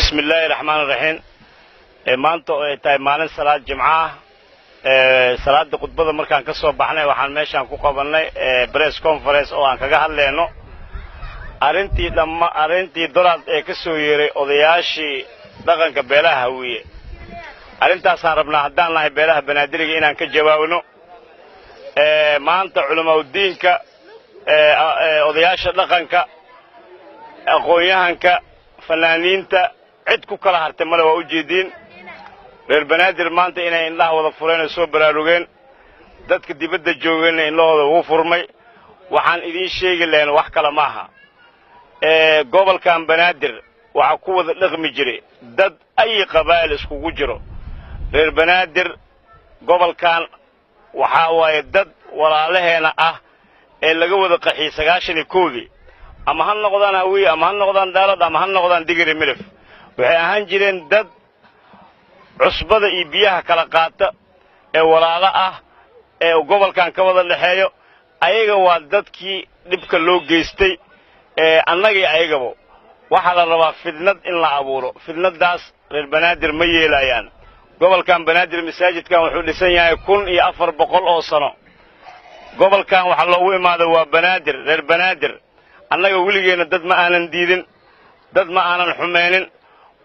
بسم الله الرحمن الرحيم. maanta tahay maalin salaad jimcaah salaada khudbada markaan ka soo baxnay waxaan meeshan ku qabanay press conference oo aan kaga hadlayno arintii dolaad ee ka soo yeeray odayaashii dhaqanka beelaha Hawiye. arintaas aan rabnaa haddaan nahay beelaha Banaadiriga inaan ka jawaabno. maanta culimada diinka odayaasha dhaqanka aqoonyahanka fanaaniinta cid ku kala hartay mala waa u jeedin reer Banaadir maanta inay indhaha wada fureen soo baraarugeen dadka dibadda joogeen indhahooda ugu furmay waxaan idin sheegi lahayn wax kala maaha gobolkan Banaadir waxa ku wada dhaqmi jiray dad ay qabaal iskugu jiro reer Banaadir gobolkan waxa waaye dad walaalaheena ah ee laga wada qaxay 90 ama han noqdaan Hawiye ama han noqdaan Daarad ama han noqdaan Digir Milif waxay ahaan jireen dad cusbada iyo biyaha kala qaata ee walaalo ah ee gobolkan ka wada dhaxeeyo ayaga waa dadkii dibka loo geystay annaga ayagaba waxa la rabaa fidnad in la abuuro fidnadaas reer Banaadir ma yeelayaan gobolkan Banaadir masaajidkan wuxuu dhisan yahay 1400 oo sano gobolkan waxa loogu imaaday waa Banaadir reer Banaadir annaga wiligeena dad ma aanan diidin dad ma aanan xumeenin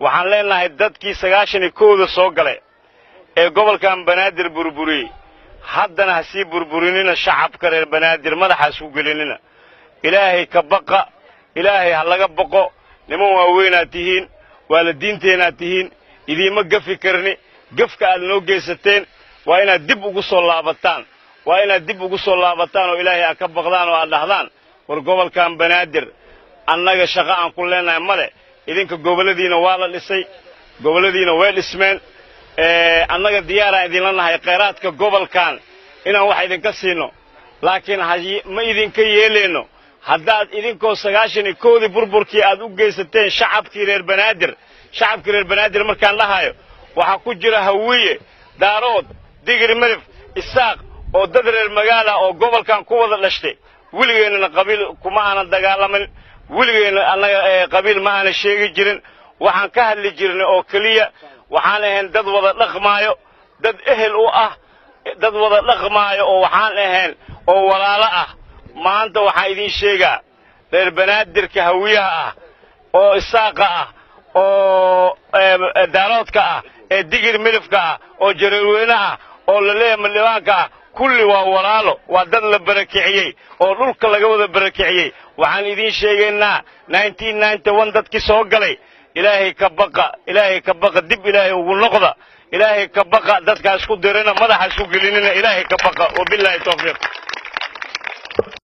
waxaan leenahay dadkii 91 soo galay ee gobolkan Banaadir burburiyay haddana hasi burburinina shacabka reer Banaadir madaxaas u gelinina ilaahay ka baqa ilaahay ha laga baqo niman waaweyn tihiin waalidiinteena tihiin idima gafi karni gafka aad noo geysateen waa inaad dib ugu soo laabataan oo ilaahay ka baqdaan oo aad dhahdaan war gobolkan Banaadir annaga shaqo aan ku leenahay male idinka goboladiina waa la dhisay goboladiina way dhismeen annaga diyaar ah idin lanahay kheyraadka gobolkan inaan wax idinka siino laakiin ma idinka yeeleeno haddaad idinkoo 91 burburkii aad u geysateen shacabkii reer Banaadir markaan dhahayo waxa ku jira Hawiye Daarood Digir Milif Isaaq oo dad reer magaala oo gobolkan ku wada dhashtay wiligeena qabiil kuma aanan dagaalamin wiligeena annaga qabiil ma aanan sheegi jirin waxaan ka hadli jirnay oo kaliya waxaan ahayn dad wada dhaqmaayo dad ehel u ah dad wada dhaqmaayo oo waxaan ahayn oo walaalo ah maanta waxa idin sheegaa reer Banaadirka Hawiyaha ah oo Isaaqa ah oo Daaroodka ah ee Digir Milifka ah oo Jareerweyne ah oo Laleeyahay kulli waa walaalo waa dad la barakiciyay oo dhulka laga wada barakiciyay waxaan idin sheegaynaa 1991 dadkii soo galay ilaahay ka baqa dib ilaahay ugu noqda ilaahay ka baqa dadkaas ku dirina madaxa isku gelinina ilaahay ka baqa wabillahi tawfiiq